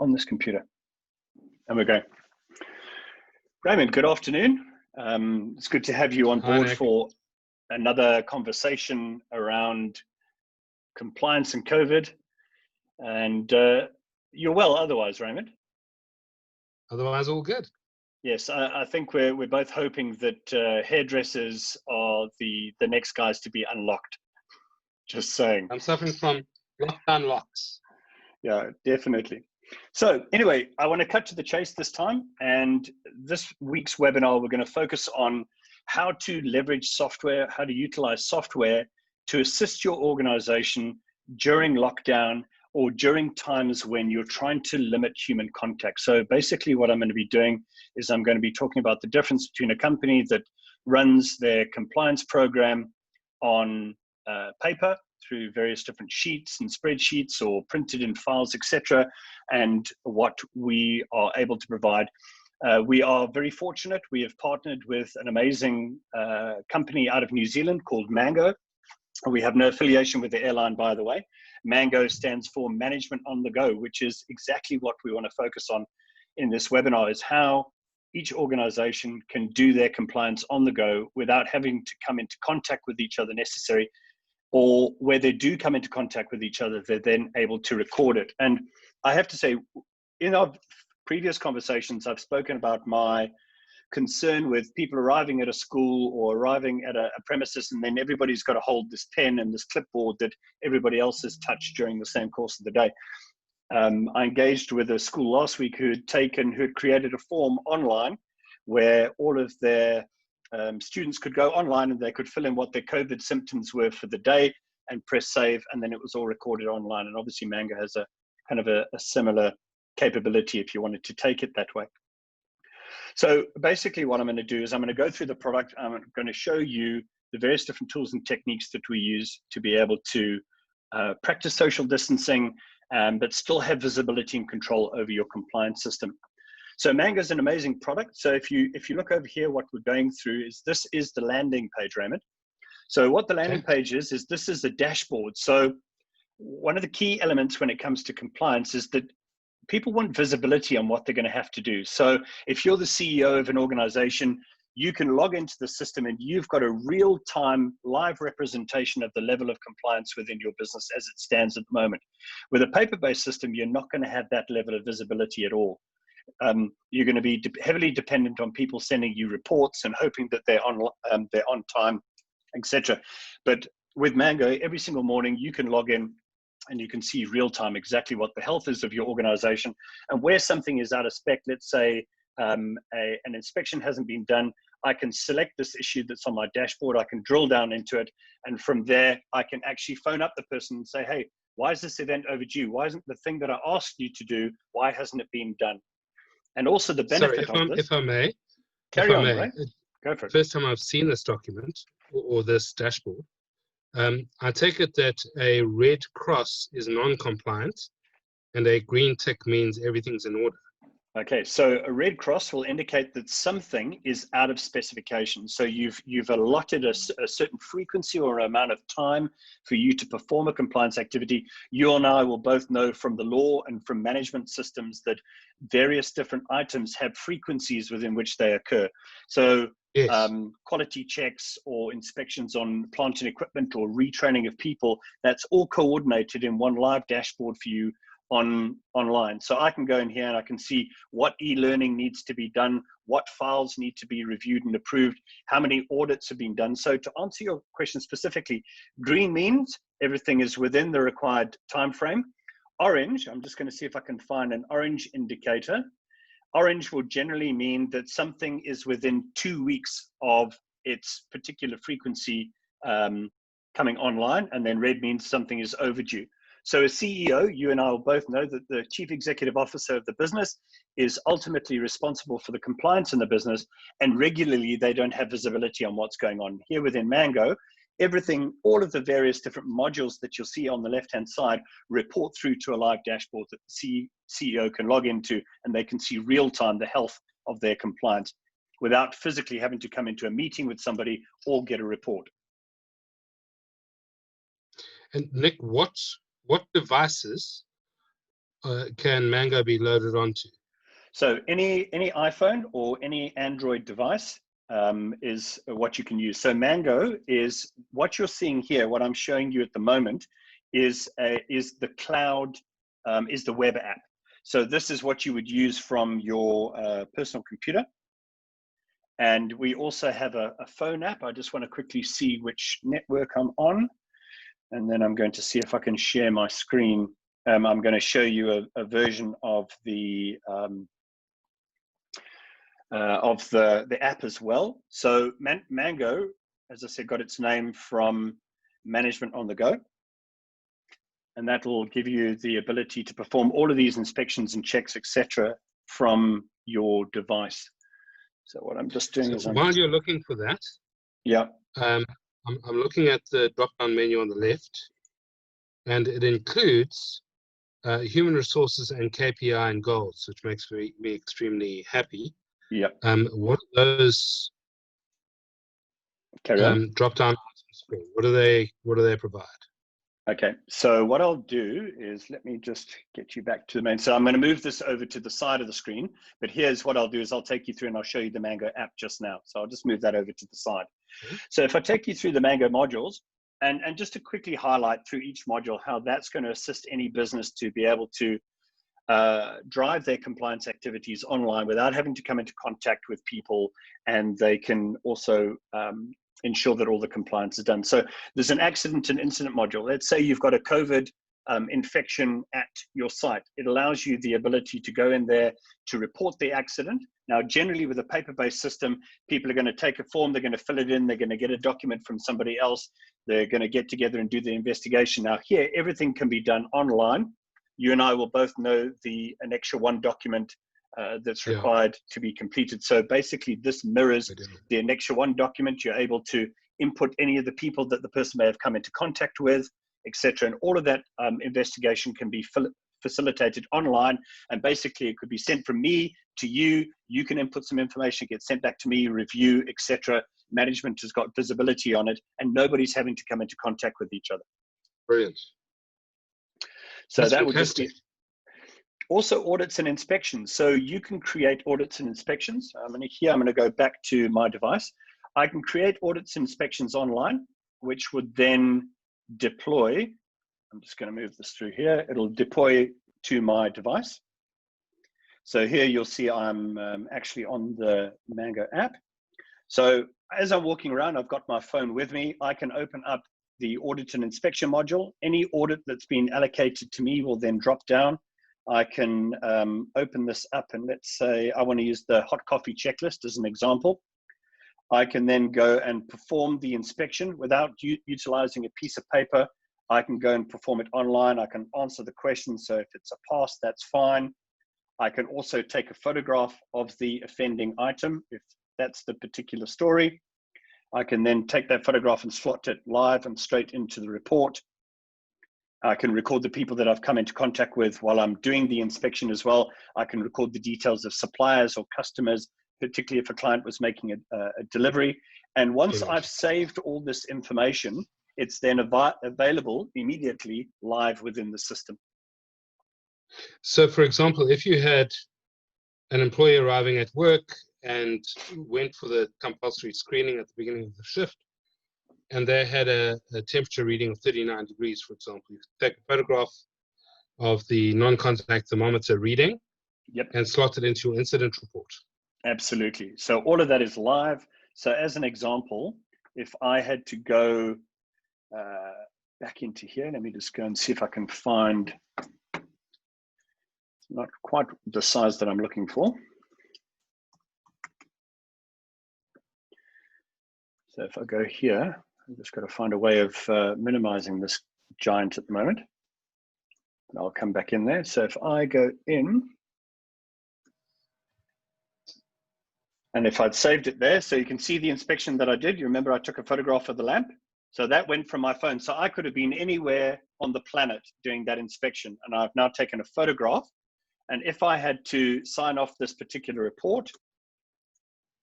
on this computer. And we're going. Raymond, good afternoon. It's good to have you on board for another conversation around compliance and COVID. And you're well otherwise, Raymond? Otherwise, all good. Yes, I think we're both hoping that hairdressers are the next guys to be unlocked. Just saying. I'm suffering from lockdown locks. Yeah, definitely. So anyway, I want to cut to the chase this time. And this week's webinar, we're going to focus on how to leverage software, how to utilize software to assist your organization during lockdown or during times when you're trying to limit human contact. So basically what I'm going to be doing is I'm going to be talking about the difference between a company that runs their compliance program on paper through various different sheets and spreadsheets or printed in files, etc., and what we are able to provide. We are very fortunate. We have partnered with an amazing company out of New Zealand called Mango. We have no affiliation with the airline, by the way. Mango stands for Management on the Go, which is exactly what we want to focus on in this webinar, is how each organization can do their compliance on the go without having to come into contact with each other necessarily, or where they do come into contact with each other, they're then able to record it. And I have to say, in our previous conversations, I've spoken about my concern with people arriving at a school or arriving at a premises, and then everybody's got to hold this pen and this clipboard that everybody else has touched during the same course of the day. I engaged with a school last week who had created a form online where all of their students could go online and they could fill in what their COVID symptoms were for the day and press save, and then it was all recorded online. And obviously Mango has a kind of a similar capability if you wanted to take it that way. So basically what I'm going to do is I'm going to go through the product. I'm going to show you the various different tools and techniques that we use to be able to practice social distancing, but still have visibility and control over your compliance system. So Mango is an amazing product. So if you look over here, what we're going through is this is the landing page, Raymond. So what the landing page is this is the dashboard. So one of the key elements when it comes to compliance is that people want visibility on what they're going to have to do. So if you're the CEO of an organization, you can log into the system and you've got a real-time live representation of the level of compliance within your business as it stands at the moment. With a paper-based system, you're not going to have that level of visibility at all. You're going to be heavily dependent on people sending you reports and hoping that they're on time, etc. But with Mango, every single morning you can log in and you can see real time exactly what the health is of your organization and where something is out of spec. Let's say an inspection hasn't been done. I can select this issue that's on my dashboard. I can drill down into it. And from there, I can actually phone up the person and say, hey, why is this event overdue? Why isn't the thing that I asked you to do, why hasn't it been done? And also the benefit of this. If I may, right? Go for it. First time I've seen this document or this dashboard, I take it that a red cross is non-compliant and a green tick means everything's in order. Okay, so a red cross will indicate that something is out of specification. So you've allotted a certain frequency or amount of time for you to perform a compliance activity. You and I will both know from the law and from management systems that various different items have frequencies within which they occur. So yes. Quality checks or inspections on plant and equipment or retraining of people, that's all coordinated in one live dashboard for you online. So I can go in here and I can see what e-learning needs to be done, what files need to be reviewed and approved, how many audits have been done. So to answer your question specifically, green means everything is within the required time frame. Orange, I'm just going to see if I can find an orange indicator. Orange will generally mean that something is within 2 weeks of its particular frequency coming online, and then red means something is overdue. So as CEO, you and I will both know that the chief executive officer of the business is ultimately responsible for the compliance in the business, and regularly they don't have visibility on what's going on. Here within Mango, everything, all of the various different modules that you'll see on the left-hand side report through to a live dashboard that the CEO can log into, and they can see real-time the health of their compliance without physically having to come into a meeting with somebody or get a report. And Nick, what devices can Mango be loaded onto? So any iPhone or any Android device is what you can use. So Mango is what you're seeing here. What I'm showing you at the moment is the cloud, is the web app. So this is what you would use from your personal computer. And we also have a phone app. I just want to quickly see which network I'm on. And then I'm going to see if I can share my screen. I'm going to show you a version of the app as well. So Mango, as I said, got its name from Management on the Go. And that will give you the ability to perform all of these inspections and checks, etc., from your device. So what I'm just doing is while you're looking for that, yeah, I'm looking at the drop-down menu on the left, and it includes human resources and KPI and goals, which makes me extremely happy. Yeah. What are those drop-down items? What do they provide? Okay, so what I'll do is, let me just get you back to the main. So I'm going to move this over to the side of the screen, but here's what I'll do is I'll take you through and I'll show you the Mango app just now. So I'll just move that over to the side. Okay. So if I take you through the Mango modules, and just to quickly highlight through each module how that's going to assist any business to be able to drive their compliance activities online without having to come into contact with people, and they can also ensure that all the compliance is done. So there's an accident and incident module. Let's say you've got a COVID infection at your site. It allows you the ability to go in there to report the accident. Now, generally with a paper-based system, people are going to take a form, they're going to fill it in, they're going to get a document from somebody else, they're going to get together and do the investigation. Now here, everything can be done online. You and I will both know the Annexure 1 document that's required to be completed. So basically this mirrors the Annexure 1 document. You're able to input any of the people that the person may have come into contact with, etc. And all of that investigation can be facilitated online. And basically it could be sent from me to you. You can input some information, get sent back to me, review, etc. Management has got visibility on it, and nobody's having to come into contact with each other. Brilliant. So that's that fantastic. Would just be also audits and inspections. So you can create audits and inspections. I'm going to go back to my device. I can create audits and inspections online, which would then deploy. I'm just going to move this through here. It'll deploy to my device. So here you'll see I'm actually on the Mango app. So as I'm walking around, I've got my phone with me. I can open up the audit and inspection module. Any audit that's been allocated to me will then drop down. I can open this up, and let's say I want to use the hot coffee checklist as an example. I can then go and perform the inspection without utilizing a piece of paper. I can go and perform it online. I can answer the questions. So if it's a pass, that's fine. I can also take a photograph of the offending item if that's the particular story. I can then take that photograph and slot it live and straight into the report. I can record the people that I've come into contact with while I'm doing the inspection as well. I can record the details of suppliers or customers, particularly if a client was making a delivery. And once I've saved all this information, it's then available immediately live within the system. So for example, if you had an employee arriving at work and went for the compulsory screening at the beginning of the shift, and they had a temperature reading of 39 degrees, for example, you could take a photograph of the non-contact thermometer reading, and slot it into your incident report. Absolutely. So all of that is live. So as an example, if I had to go back into here, let me just go and see if I can find, it's not quite the size that I'm looking for. So if I go here, I've just got to find a way of minimizing this giant at the moment. And I'll come back in there. So if I go in, and if I'd saved it there, so you can see the inspection that I did. You remember I took a photograph of the lamp? So that went from my phone. So I could have been anywhere on the planet doing that inspection. And I've now taken a photograph. And if I had to sign off this particular report,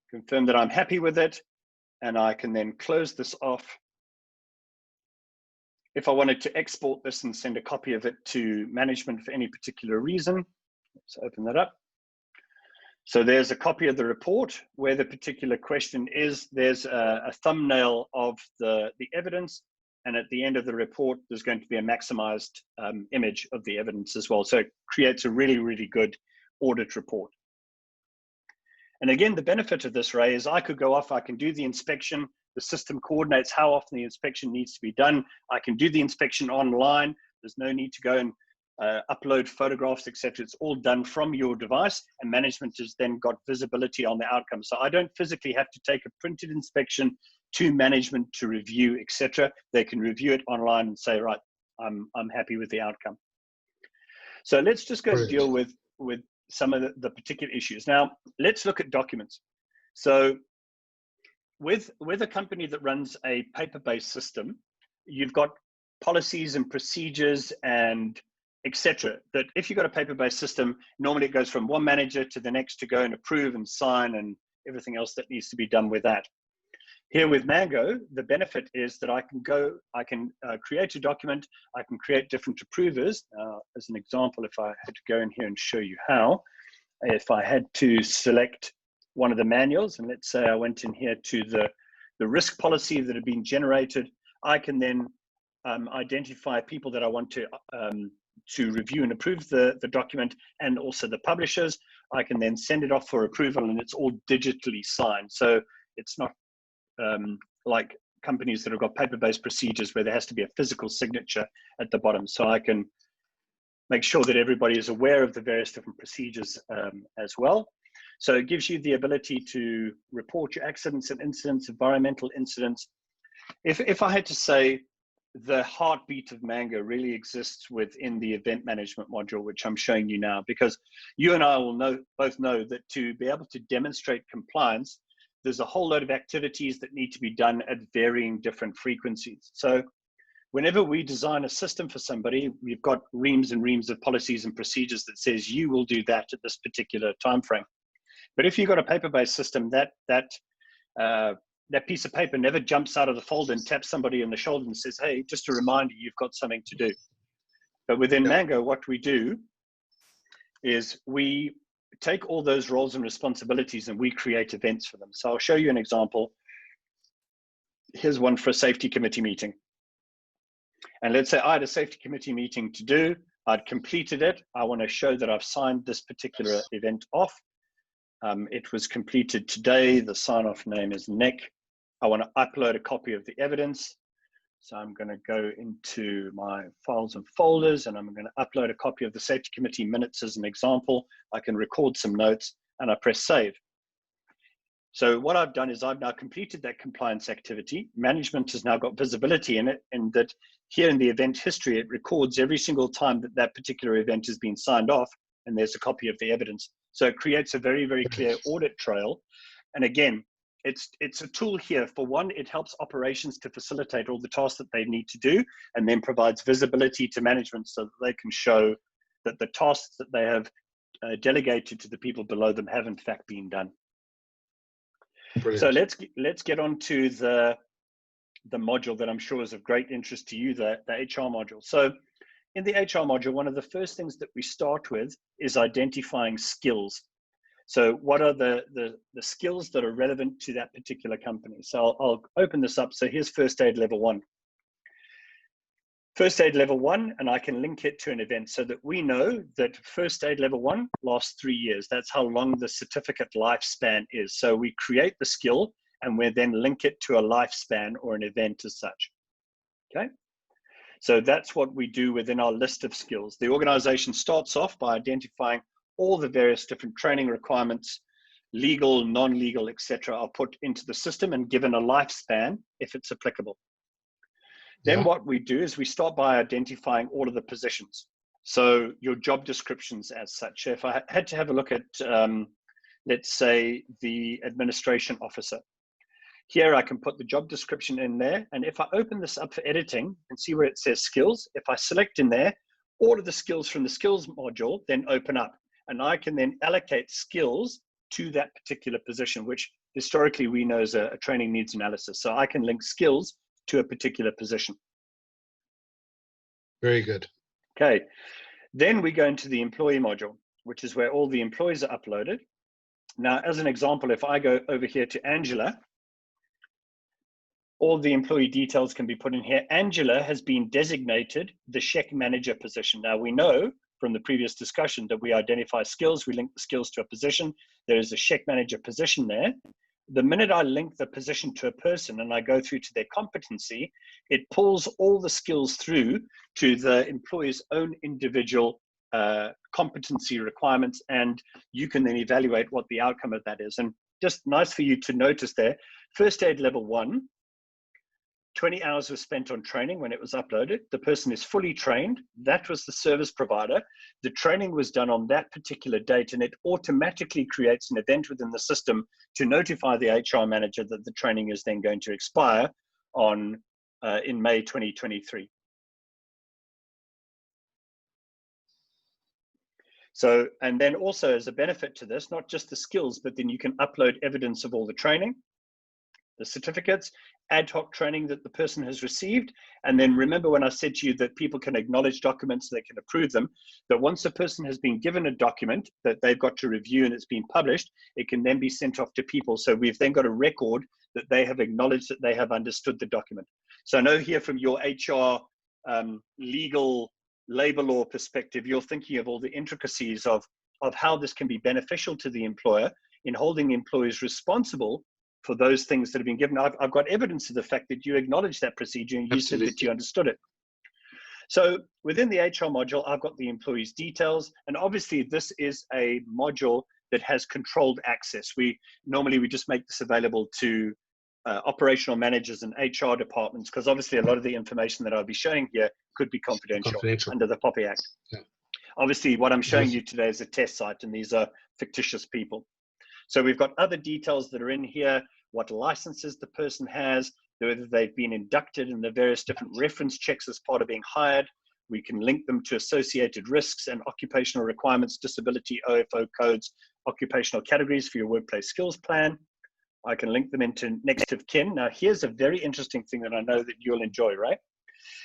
confirm that I'm happy with it, and I can then close this off If I wanted to export this and send a copy of it to management for any particular reason, let's open that up. So there's a copy of the report where the particular question is. There's a thumbnail of the evidence, and at the end of the report, there's going to be a maximized image of the evidence as well. So it creates a really, really good audit report. And again, the benefit of this, Ray, is I could go off, I can do the inspection, the system coordinates how often the inspection needs to be done. I can do the inspection online. There's no need to go and upload photographs, etc. It's all done from your device, and management has then got visibility on the outcome. So I don't physically have to take a printed inspection to management to review, etc. They can review it online and say, right, I'm happy with the outcome. So let's just go deal with some of the particular issues. Now, let's look at documents. So with a company that runs a paper-based system, you've got policies and procedures and etc. That if you've got a paper-based system, normally it goes from one manager to the next to go and approve and sign and everything else that needs to be done with that. Here with Mango, the benefit is that I can create a document, I can create different approvers. As an example, if I had to go in here and show you how, if I had to select one of the manuals, and let's say I went in here to the risk policy that had been generated, I can then identify people that I want to review and approve the document, and also the publishers. I can then send it off for approval, and it's all digitally signed. So it's not like companies that have got paper-based procedures where there has to be a physical signature at the bottom. So I can make sure that everybody is aware of the various different procedures as well. So it gives you the ability to report your accidents and incidents, environmental incidents. If I had to say, the heartbeat of Mango really exists within the event management module, which I'm showing you now, because you and I will both know that to be able to demonstrate compliance, there's a whole load of activities that need to be done at varying different frequencies. So whenever we design a system for somebody, we've got reams and reams of policies and procedures that says you will do that at this particular time frame. But if you've got a paper-based system, that piece of paper never jumps out of the folder and taps somebody on the shoulder and says, hey, just a reminder, you've got something to do. But within Mango, what we do is we take all those roles and responsibilities and we create events for them. So I'll show you an example. Here's one for a safety committee meeting. And let's say I had a safety committee meeting to do. I'd completed it. I want to show that I've signed this particular event off. It was completed today. The sign-off name is Nick. I want to upload a copy of the evidence. So I'm going to go into my files and folders, and I'm going to upload a copy of the safety committee minutes as an example. I can record some notes, and I press save. So what I've done is I've now completed that compliance activity. Management has now got visibility in it, and that here in the event history, it records every single time that that particular event has been signed off, and there's a copy of the evidence. So it creates a very, very clear audit trail. And again, it's a tool here. For one, it helps operations to facilitate all the tasks that they need to do, and then provides visibility to management so that they can show that the tasks that they have delegated to the people below them have in fact been done. Brilliant. So let's get on to the module that I'm sure is of great interest to you, the HR module. So in the HR module, one of the first things that we start with is identifying skills. So what are the skills that are relevant to that particular company? So I'll open this up. So here's first aid level 1. First aid level 1, and I can link it to an event so that we know that first aid level 1 lasts 3 years. That's how long the certificate lifespan is. So we create the skill and we then link it to a lifespan or an event as such. Okay. So that's what we do within our list of skills. The organization starts off by identifying all the various different training requirements, legal, non-legal, etc., are put into the system and given a lifespan if it's applicable. Then what we do is we start by identifying all of the positions. So your job descriptions as such. If I had to have a look at, let's say, the administration officer, here I can put the job description in there. And if I open this up for editing and see where it says skills, if I select in there, all of the skills from the skills module then open up. And I can then allocate skills to that particular position, which historically we know is a training needs analysis. So I can link skills to a particular position. Very good. Okay, then we go into the employee module, which is where all the employees are uploaded. Now, as an example, if I go over here to Angela, all the employee details can be put in here. Angela has been designated the SHEC manager position. Now, we know from the previous discussion that we identify skills, we link the skills to a position. There is a SHEC manager position there. The minute I link the position to a person and I go through to their competency, it pulls all the skills through to the employee's own individual competency requirements, and you can then evaluate what the outcome of that is. And just nice for you to notice there, first aid level 1, 20 hours was spent on training when it was uploaded. The person is fully trained. That was the service provider. The training was done on that particular date, and it automatically creates an event within the system to notify the HR manager that the training is then going to expire on in May 2023. So, and then also as a benefit to this, not just the skills, but then you can upload evidence of all the training, the certificates, ad hoc training that the person has received. And then remember when I said to you that people can acknowledge documents, they can approve them, that once a person has been given a document that they've got to review and it's been published, it can then be sent off to people. So we've then got a record that they have acknowledged that they have understood the document. So I know here from your HR legal labor law perspective, you're thinking of all the intricacies of how this can be beneficial to the employer in holding employees responsible for those things that have been given. I've got evidence of the fact that you acknowledged that procedure and you Absolutely. said that you understood it. So within the HR module, I've got the employee's details, and obviously this is a module that has controlled access. We just make this available to operational managers and HR departments, because obviously a lot of the information that I'll be showing here could be confidential under the POPI Act. Yeah. Obviously what I'm showing you today is a test site, and these are fictitious people. So we've got other details that are in here, what licenses the person has, whether they've been inducted in the various different reference checks as part of being hired. We can link them to associated risks and occupational requirements, disability, OFO codes, occupational categories for your workplace skills plan. I can link them into next of kin. Now, here's a very interesting thing that I know that you'll enjoy, right?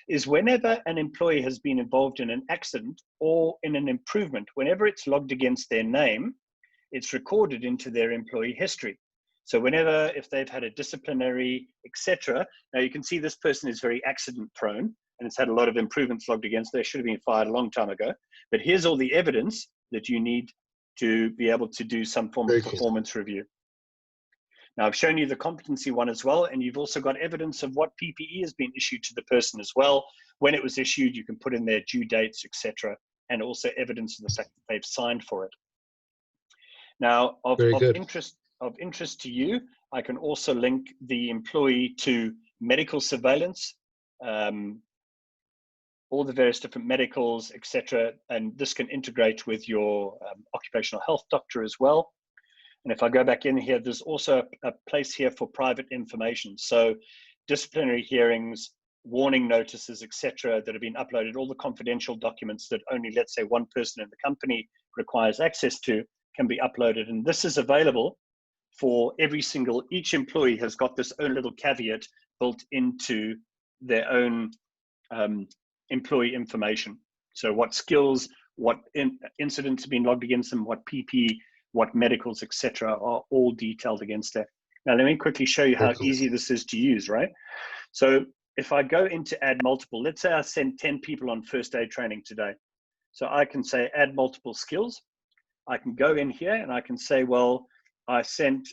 Is whenever an employee has been involved in an accident or in an improvement, whenever it's logged against their name, it's recorded into their employee history. So whenever, if they've had a disciplinary, etc. Now you can see this person is very accident prone and it's had a lot of improvements logged against. They should have been fired a long time ago. But here's all the evidence that you need to be able to do some form of performance review. Now I've shown you the competency one as well, and you've also got evidence of what PPE has been issued to the person as well. When it was issued, you can put in their due dates, etc., and also evidence of the fact that they've signed for it. Now, of interest to you, I can also link the employee to medical surveillance, all the various different medicals, etc. And this can integrate with your occupational health doctor as well. And if I go back in here, there's also a place here for private information. So disciplinary hearings, warning notices, etc., that have been uploaded, all the confidential documents that only, let's say, one person in the company requires access to, can be uploaded. And this is available for each employee has got this own little caveat built into their own employee information. So what skills, what incidents have been logged against them, what PP, what medicals, etc., are all detailed against that. Now, let me quickly show you how easy this is to use, right? So if I go into add multiple, let's say I send 10 people on first aid training today. So I can say add multiple skills. I can go in here and I can say, well, I sent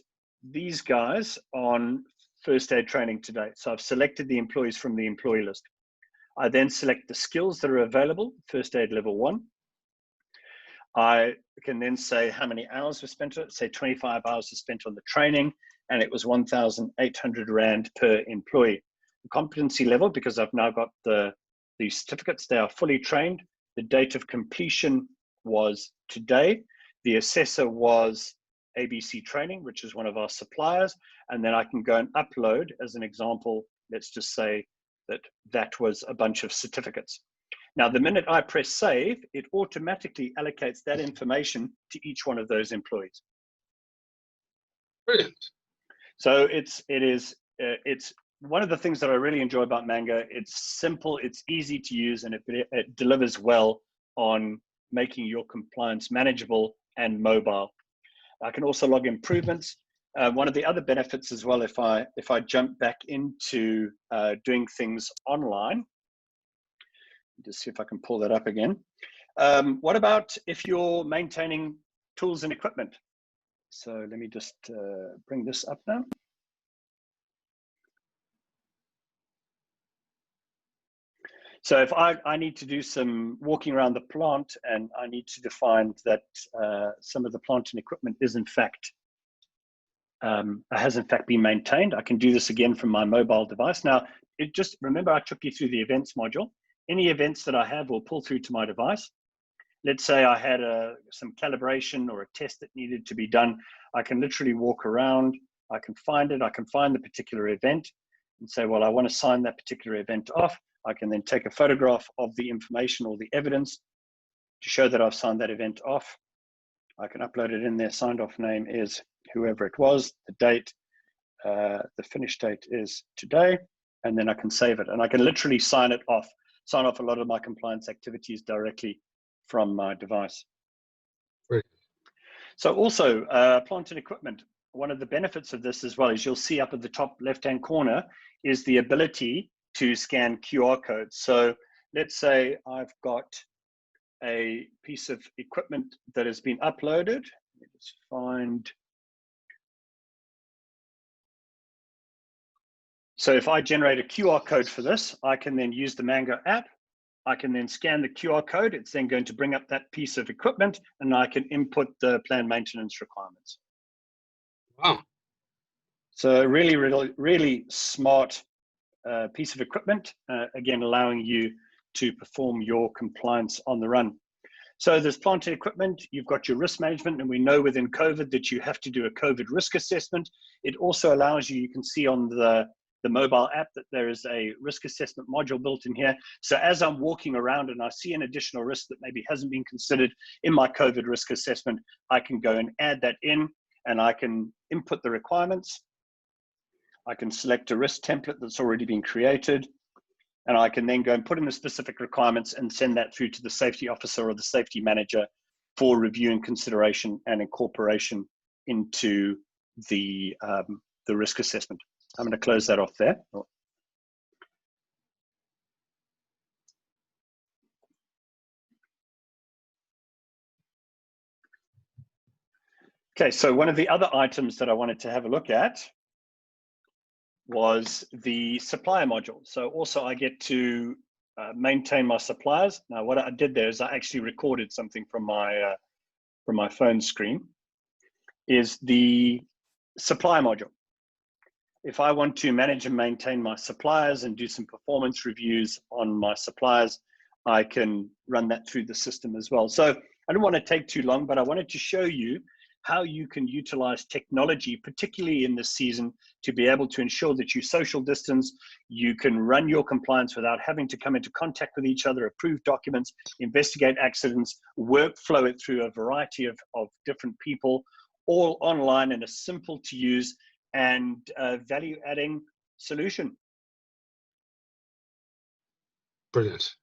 these guys on first aid training today. So I've selected the employees from the employee list. I then select the skills that are available, first aid level 1. I can then say how many hours were spent on it. Say 25 hours was spent on the training, and it was 1,800 Rand per employee. The competency level, because I've now got the certificates, they are fully trained. The date of completion was today. The assessor was ABC Training, which is one of our suppliers. And then I can go and upload, as an example, let's just say that that was a bunch of certificates. Now, the minute I press save, it automatically allocates that information to each one of those employees. Brilliant. So it's one of the things that I really enjoy about Mango, it's simple, it's easy to use, and it delivers well on making your compliance manageable and mobile. I can also log improvements. One of the other benefits as well, if I jump back into doing things online, just see if I can pull that up again. What about if you're maintaining tools and equipment? So let me just bring this up now. So if I need to do some walking around the plant and I need to define that some of the plant and equipment is in fact, has in fact been maintained, I can do this again from my mobile device. Now, remember I took you through the events module. Any events that I have will pull through to my device. Let's say I had some calibration or a test that needed to be done. I can literally walk around, I can find it, I can find the particular event and say, well, I want to sign that particular event off. I can then take a photograph of the information or the evidence to show that I've signed that event off. I can upload it in there. Signed off name is whoever it was, the date, the finish date is today, and then I can save it. And I can literally sign off a lot of my compliance activities directly from my device. Right. So also plant and equipment. One of the benefits of this as well is you'll see up at the top left-hand corner is the ability to scan QR codes. So let's say I've got a piece of equipment that has been uploaded. Let me just find. So if I generate a QR code for this, I can then use the Mango app. I can then scan the QR code. It's then going to bring up that piece of equipment and I can input the planned maintenance requirements. Wow. So really, really, really smart piece of equipment, again, allowing you to perform your compliance on the run. So there's plant and equipment, you've got your risk management, and we know within COVID that you have to do a COVID risk assessment. It also allows you can see on the mobile app that there is a risk assessment module built in here. So as I'm walking around and I see an additional risk that maybe hasn't been considered in my COVID risk assessment, I can go and add that in and I can input the requirements. I can select a risk template that's already been created, and I can then go and put in the specific requirements and send that through to the safety officer or the safety manager for review and consideration and incorporation into the risk assessment. I'm going to close that off there. Okay, so one of the other items that I wanted to have a look at was the supplier module. So also I get to maintain my suppliers. Now what I did there is I actually recorded something from my phone screen, is the supplier module. If I want to manage and maintain my suppliers and do some performance reviews on my suppliers, I can run that through the system as well. So I don't want to take too long, but I wanted to show you how you can utilize technology, particularly in this season, to be able to ensure that you social distance, you can run your compliance without having to come into contact with each other, approve documents, investigate accidents, workflow it through a variety of different people, all online in a simple to use and value adding solution. Brilliant.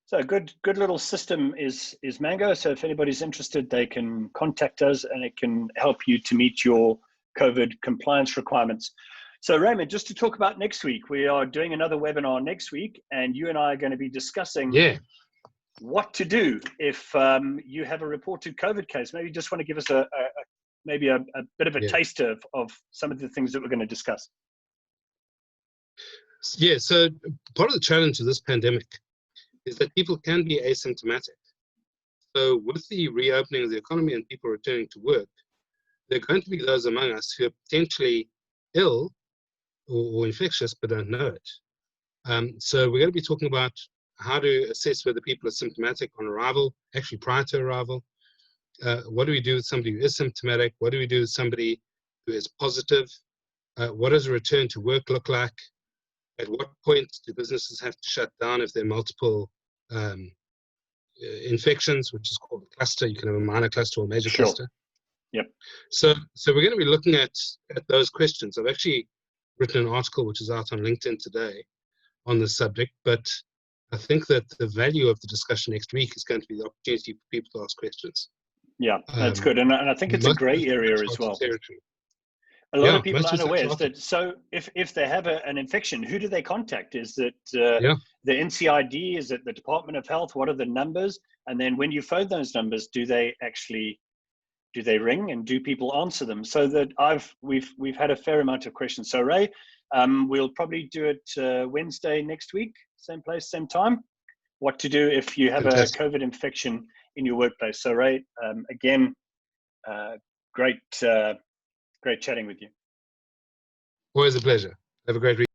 So good little system is Mango. So if anybody's interested, they can contact us and it can help you to meet your COVID compliance requirements. So Raymond, just to talk about next week, we are doing another webinar next week and you and I are going to be discussing what to do if you have a reported COVID case. Maybe you just want to give us maybe a bit of a taster of some of the things that we're going to discuss. Yeah, so part of the challenge of this pandemic is that people can be asymptomatic. So with the reopening of the economy and people returning to work, there are going to be those among us who are potentially ill or infectious but don't know it. So we're going to be talking about how to assess whether people are symptomatic on arrival, actually prior to arrival. What do we do with somebody who is symptomatic? What do we do with somebody who is positive? What does a return to work look like? At what point do businesses have to shut down if there are multiple infections, which is called a cluster? You can have a minor cluster or a major cluster. Yep. So we're going to be looking at those questions of actually written an article which is out on LinkedIn today on this subject, but I think that the value of the discussion next week is going to be the opportunity for people to ask questions. Yeah, that's good. And I think it's a Most of gray it's area as uncharted well. territory. A lot Yeah, of people most of aren't it's aware is uncharted. that, so if they have an infection, who do they contact? Is it Yeah. the NCID? Is it the Department of Health? What are the numbers? And then when you phone those numbers, do they ring, and do people answer them? So that we've had a fair amount of questions. So Ray, we'll probably do it Wednesday next week, same place, same time. What to do if you have Fantastic. a COVID infection in your workplace. So Ray, again, great chatting with you. Always a pleasure. Have a great week.